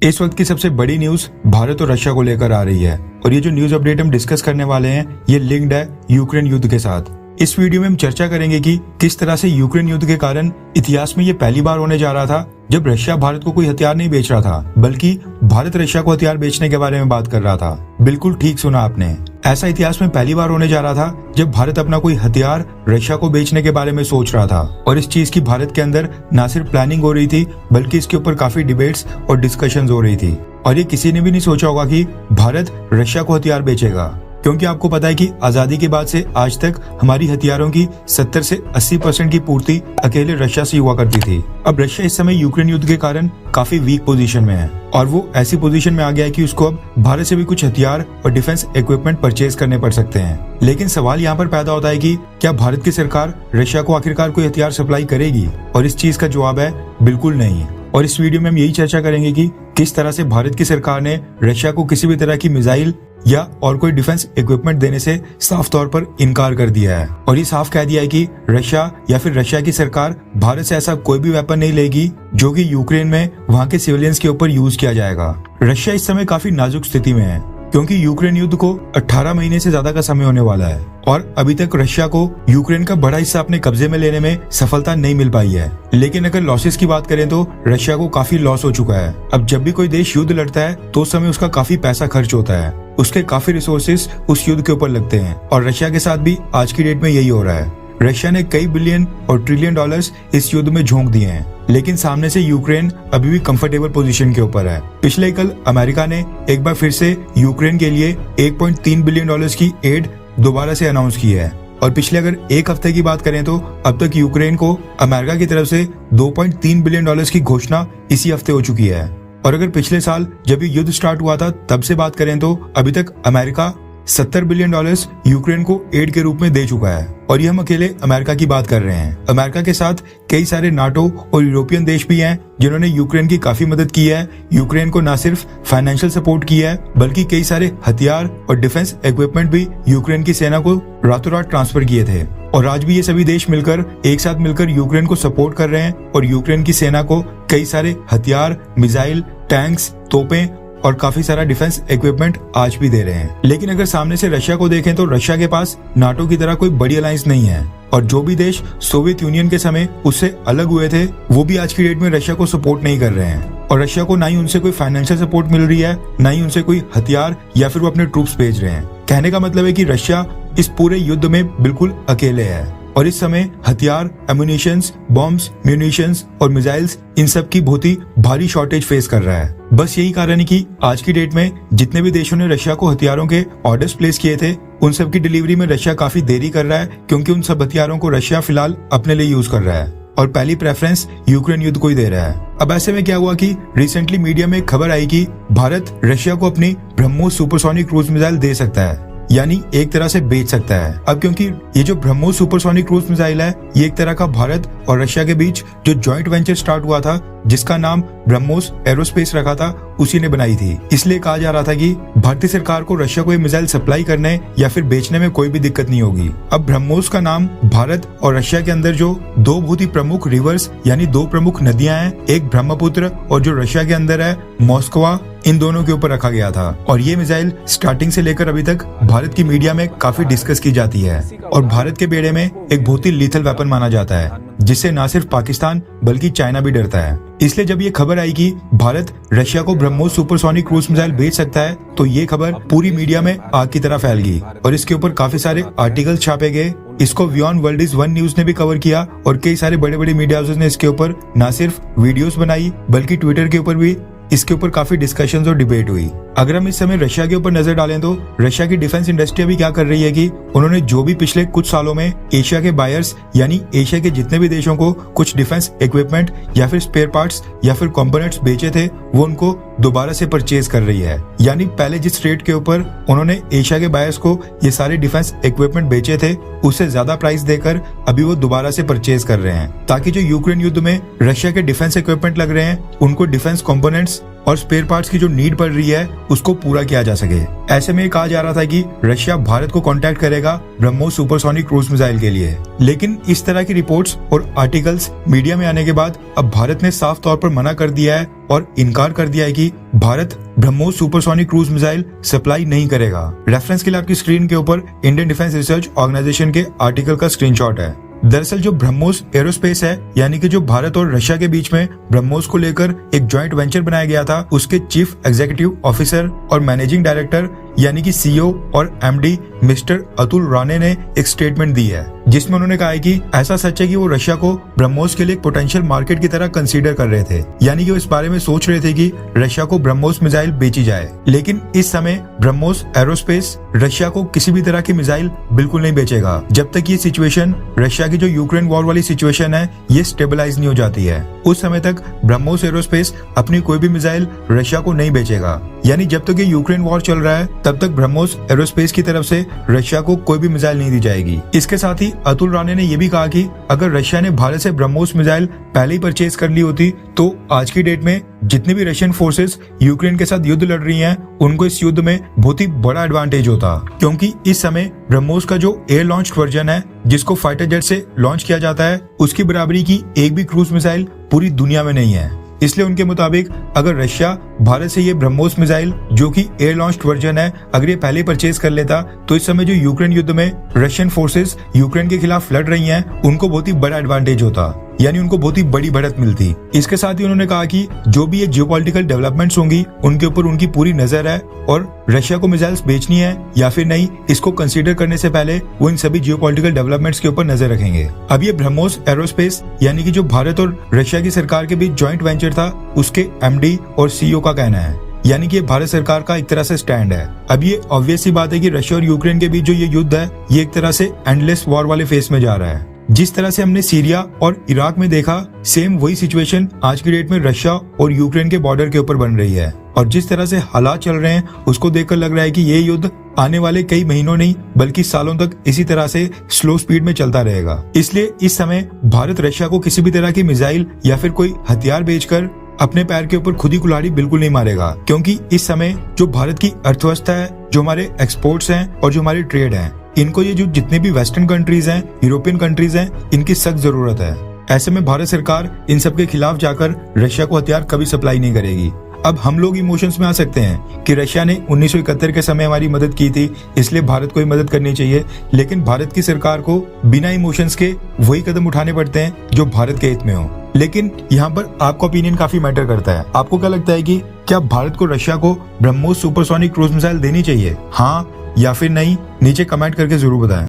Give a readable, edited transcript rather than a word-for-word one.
इस वक्त की सबसे बड़ी न्यूज भारत और रशिया को लेकर आ रही है और ये जो न्यूज अपडेट हम डिस्कस करने वाले हैं ये लिंक्ड है यूक्रेन युद्ध के साथ। इस वीडियो में हम चर्चा करेंगे कि किस तरह से यूक्रेन युद्ध के कारण इतिहास में ये पहली बार होने जा रहा था जब रशिया भारत को कोई हथियार नहीं बेच रहा था, बल्कि भारत रशिया को हथियार बेचने के बारे में बात कर रहा था। बिल्कुल ठीक सुना आपने, ऐसा इतिहास में पहली बार होने जा रहा था जब भारत अपना कोई हथियार रशिया को बेचने के बारे में सोच रहा था। और इस चीज की भारत के अंदर न सिर्फ प्लानिंग हो रही थी बल्कि इसके ऊपर काफी डिबेट्स और डिस्कशंस हो रही थी। और ये किसी ने भी नहीं सोचा होगा कि भारत रशिया को हथियार बेचेगा, क्योंकि आपको पता है कि आजादी के बाद से आज तक हमारी हथियारों की 70 से 80% की पूर्ति अकेले रशिया से हुआ करती थी। अब रशिया इस समय यूक्रेन युद्ध के कारण काफी वीक पोजीशन में है और वो ऐसी पोजीशन में आ गया है कि उसको अब भारत से भी कुछ हथियार और डिफेंस इक्विपमेंट परचेज करने पड़ सकते हैं। लेकिन सवाल यहाँ पर पैदा होता है कि क्या भारत की सरकार रशिया को आखिरकार कोई हथियार सप्लाई करेगी? और इस चीज का जवाब है बिल्कुल नहीं। और इस वीडियो में हम यही चर्चा करेंगे कि किस तरह से भारत की सरकार ने रशिया को किसी भी तरह की मिसाइल या और कोई डिफेंस इक्विपमेंट देने से साफ तौर पर इनकार कर दिया है। और ये साफ कह दिया है कि रशिया या फिर रशिया की सरकार भारत से ऐसा कोई भी वेपन नहीं लेगी जो कि यूक्रेन में वहां के सिविलियंस के ऊपर यूज किया जाएगा। रशिया इस समय काफी नाजुक स्थिति में है क्योंकि यूक्रेन युद्ध को 18 महीने से ज्यादा का समय होने वाला है और अभी तक रशिया को यूक्रेन का बड़ा हिस्सा अपने कब्जे में लेने में सफलता नहीं मिल पाई है। लेकिन अगर लॉसेस की बात करें तो रशिया को काफी लॉस हो चुका है। अब जब भी कोई देश युद्ध लड़ता है तो उस समय उसका काफी पैसा खर्च होता है, उसके काफी रिसोर्सेज उस युद्ध के ऊपर लगते हैं और रशिया के साथ भी आज की डेट में यही हो रहा है। रशिया ने कई बिलियन और ट्रिलियन डॉलर्स इस युद्ध में झोंक दिए हैं, लेकिन सामने से यूक्रेन अभी भी कंफर्टेबल पोजीशन के ऊपर है। पिछले कल अमेरिका ने एक बार फिर से यूक्रेन के लिए 1.3 बिलियन डॉलर्स की एड दोबारा से अनाउंस की है और पिछले अगर एक हफ्ते की बात करें तो अब तक यूक्रेन को अमेरिका की तरफ से 2.3 बिलियन डॉलर्स की घोषणा इसी हफ्ते हो चुकी है। और अगर पिछले साल जब ये युद्ध स्टार्ट हुआ था तब से बात करें तो अभी तक अमेरिका 70 बिलियन डॉलर्स यूक्रेन को एड के रूप में दे चुका है। और ये हम अकेले अमेरिका की बात कर रहे हैं। अमेरिका के साथ कई सारे नाटो और यूरोपियन देश भी हैं जिन्होंने यूक्रेन की काफी मदद की है। यूक्रेन को न सिर्फ फाइनेंशियल सपोर्ट किया है बल्कि कई सारे हथियार और डिफेंस इक्विपमेंट भी यूक्रेन की सेना को रातों रात ट्रांसफर किए थे। और आज भी ये सभी देश मिलकर एक साथ मिलकर यूक्रेन को सपोर्ट कर रहे हैं और यूक्रेन की सेना को कई सारे हथियार, मिसाइल, टैंक्स, तोपें और काफी सारा डिफेंस इक्विपमेंट आज भी दे रहे हैं। लेकिन अगर सामने से रशिया को देखें तो रशिया के पास नाटो की तरह कोई बड़ी अलायंस नहीं है और जो भी देश सोवियत यूनियन के समय उससे अलग हुए थे वो भी आज की डेट में रशिया को सपोर्ट नहीं कर रहे हैं। और रशिया को ना ही उनसे कोई फाइनेंशियल सपोर्ट मिल रही है, ना ही उनसे कोई हथियार या फिर वो अपने ट्रूप्स भेज रहे हैं। कहने का मतलब है कि रशिया इस पूरे युद्ध में बिल्कुल अकेले है और इस समय हथियार, एम्युनिशंस, बॉम्ब्स, म्यूनिशंस और मिसाइल्स इन सब की बहुत ही भारी शॉर्टेज फेस कर रहा है। बस यही कारण है कि आज की डेट में जितने भी देशों ने रशिया को हथियारों के ऑर्डर्स प्लेस किए थे उन सब की डिलीवरी में रशिया काफी देरी कर रहा है, क्योंकि उन सब हथियारों को रशिया फिलहाल अपने लिए यूज कर रहा है और पहली प्रेफरेंस यूक्रेन युद्ध को ही दे रहा है। अब ऐसे में क्या हुआ कि रिसेंटली मीडिया में खबर आई कि भारत रशिया को अपनी ब्रह्मोस सुपरसोनिक क्रूज मिसाइल दे सकता है, यानी एक तरह से बेच सकता है। अब क्योंकि ये जो ब्रह्मोस सुपरसोनिक क्रूज मिसाइल है ये एक तरह का भारत और रशिया के बीच जो जॉइंट वेंचर स्टार्ट हुआ था जिसका नाम ब्रह्मोस एरोस्पेस रखा था उसी ने बनाई थी। इसलिए कहा जा रहा था कि भारतीय सरकार को रशिया को ये मिसाइल सप्लाई करने या फिर बेचने में कोई भी दिक्कत नहीं होगी। अब ब्रह्मोस का नाम भारत और रशिया के अंदर जो दो बहुत ही प्रमुख रिवर्स यानी दो प्रमुख नदियां हैं, एक ब्रह्मपुत्र और जो रशिया के अंदर है मॉस्कवा, इन दोनों के ऊपर रखा गया था। और ये मिसाइल स्टार्टिंग से लेकर अभी तक भारत की मीडिया में काफी डिस्कस की जाती है और भारत के बेड़े में एक बहुत ही लीथल वेपन माना जाता है जिससे न सिर्फ पाकिस्तान बल्कि चाइना भी डरता है। इसलिए जब ये खबर आई कि भारत रशिया को ब्रह्मोस सुपरसोनिक क्रूज मिसाइल बेच सकता है तो ये खबर पूरी मीडिया में आग की तरह फैल गई और इसके ऊपर काफी सारे आर्टिकल छापे गए। इसको व्योन वर्ल्ड इज वन न्यूज ने भी कवर किया और कई सारे बड़े बड़े मीडिया हाउसेस ने इसके ऊपर न सिर्फ वीडियोस बनाई बल्कि ट्विटर के ऊपर भी इसके ऊपर काफी डिस्कशंस और डिबेट हुई। अगर हम इस समय रशिया के ऊपर नजर डालें तो रशिया की डिफेंस इंडस्ट्री अभी क्या कर रही है कि उन्होंने जो भी पिछले कुछ सालों में एशिया के बायर्स यानी एशिया के जितने भी देशों को कुछ डिफेंस इक्विपमेंट या फिर स्पेयर पार्ट्स या फिर कंपोनेंट्स बेचे थे वो उनको दोबारा से परचेज कर रही है। यानी पहले जिस रेट के ऊपर उन्होंने एशिया के बायर्स को ये सारे डिफेंस इक्विपमेंट बेचे थे उससे ज्यादा प्राइस देकर अभी वो दोबारा से परचेज कर रहे हैं ताकि जो यूक्रेन युद्ध में रशिया के डिफेंस इक्विपमेंट लग रहे हैं उनको डिफेंस कंपोनेंट्स और स्पेयर पार्ट्स की जो नीड पड़ रही है उसको पूरा किया जा सके। ऐसे में कहा जा रहा था कि रशिया भारत को कांटेक्ट करेगा ब्रह्मोस सुपरसोनिक क्रूज मिसाइल के लिए, लेकिन इस तरह की रिपोर्ट्स और आर्टिकल्स मीडिया में आने के बाद अब भारत ने साफ तौर पर मना कर दिया है और इनकार कर दिया है कि Bharat BrahMos supersonic cruise missile supply नहीं करेगा। रेफरेंस के लिए आपकी स्क्रीन के ऊपर इंडियन डिफेंस रिसर्च ऑर्गेनाइजेशन के आर्टिकल का स्क्रीनशॉट है। दरअसल जो ब्रह्मोस एरोस्पेस है, यानी कि जो भारत और रशिया के बीच में ब्रह्मोस को लेकर एक जॉइंट वेंचर बनाया गया था, उसके चीफ एग्जीक्यूटिव ऑफिसर और मैनेजिंग डायरेक्टर यानी कि सीईओ और एमडी मिस्टर अतुल राणे ने एक स्टेटमेंट दी है, जिसमें उन्होंने कहा है कि ऐसा सच है कि वो रशिया को ब्रह्मोस के लिए एक पोटेंशियल मार्केट की तरह कंसीडर कर रहे थे, यानी कि वो इस बारे में सोच रहे थे कि रशिया को ब्रह्मोस मिसाइल बेची जाए। लेकिन इस समय ब्रह्मोस एरोस्पेस रशिया को किसी भी तरह की मिसाइल बिल्कुल नहीं बेचेगा जब तक ये सिचुएशन, रशिया की जो यूक्रेन वॉर वाली सिचुएशन है, ये स्टेबलाइज नहीं हो जाती है। उस समय तक ब्रह्मोस एरोस्पेस अपनी कोई भी मिसाइल रशिया को नहीं बेचेगा, यानी जब तक ये यूक्रेन वॉर चल रहा है तब तक ब्रह्मोस एरोस्पेस की तरफ से रशिया को कोई भी मिसाइल नहीं दी जाएगी। इसके साथ ही अतुल राणे ने यह भी कहा कि अगर रशिया ने भारत से ब्रह्मोस मिसाइल पहले ही परचेज कर ली होती तो आज की डेट में जितनी भी रशियन फोर्सेस यूक्रेन के साथ युद्ध लड़ रही हैं, उनको इस युद्ध में बहुत ही बड़ा एडवांटेज होता, क्योंकि इस समय ब्रह्मोस का जो एयर लॉन्च्ड वर्जन है, जिसको फाइटर जेट से लॉन्च किया जाता है, उसकी बराबरी की एक भी क्रूज मिसाइल पूरी दुनिया में नहीं है। इसलिए उनके मुताबिक अगर रशिया भारत से ये ब्रह्मोस मिसाइल जो कि एयर लॉन्च्ड वर्जन है, अगर ये पहले परचेज कर लेता तो इस समय जो यूक्रेन युद्ध में रशियन फोर्सेस यूक्रेन के खिलाफ लड़ रही हैं, उनको बहुत ही बड़ा एडवांटेज होता, यानी उनको बहुत ही बड़ी बढ़त मिलती। इसके साथ ही उन्होंने कहा कि जो भी ये जियोपॉलिटिकल डेवलपमेंट्स होंगी, उनके ऊपर उनकी पूरी नजर है और रशिया को मिसाइल्स बेचनी है या फिर नहीं, इसको कंसीडर करने से पहले वो इन सभी जियोपॉलिटिकल डेवलपमेंट्स के ऊपर नजर रखेंगे। अब ये ब्रह्मोस एरोस्पेस यानी कि जो भारत और रशिया की सरकार के बीच जॉइंट वेंचर था, उसके एमडी और सीईओ का कहना है, यानी कि भारत सरकार का एक तरह से स्टैंड है। अब ये ऑब्वियस सी बात है कि रशिया और यूक्रेन के बीच जो ये युद्ध है, ये एक तरह से एंडलेस वॉर वाले फेस में जा रहा है। जिस तरह से हमने सीरिया और इराक में देखा, सेम वही सिचुएशन आज की डेट में रशिया और यूक्रेन के बॉर्डर के ऊपर बन रही है। और जिस तरह से हालात चल रहे हैं, उसको देखकर लग रहा है कि ये युद्ध आने वाले कई महीनों नहीं बल्कि सालों तक इसी तरह से स्लो स्पीड में चलता रहेगा। इसलिए इस समय भारत रशिया को किसी भी तरह की मिसाइल या फिर कोई हथियार बेचकर अपने पैर के ऊपर खुद ही कुल्हाड़ी बिल्कुल नहीं मारेगा, क्योंकि इस समय जो भारत की अर्थव्यवस्था है, जो हमारे एक्सपोर्ट्स हैं और जो हमारी ट्रेड है, इनको ये जो जितने भी वेस्टर्न कंट्रीज हैं, यूरोपियन कंट्रीज हैं, इनकी सख्त जरूरत है। ऐसे में भारत सरकार इन सब के खिलाफ जाकर रशिया को हथियार कभी सप्लाई नहीं करेगी। अब हम लोग इमोशंस में आ सकते हैं कि रशिया ने 1971 के समय हमारी मदद की थी, इसलिए भारत को ही मदद करनी चाहिए, लेकिन भारत की सरकार को बिना इमोशंस के वही कदम उठाने पड़ते हैं जो भारत के हित में हो। लेकिन यहाँ पर आपका ओपिनियन काफी मैटर करता है। आपको क्या लगता है कि क्या भारत को रशिया को ब्रह्मोस सुपरसोनिक क्रूज मिसाइल देनी चाहिए, हाँ या फिर नहीं? नीचे कमेंट करके जरूर बताएं।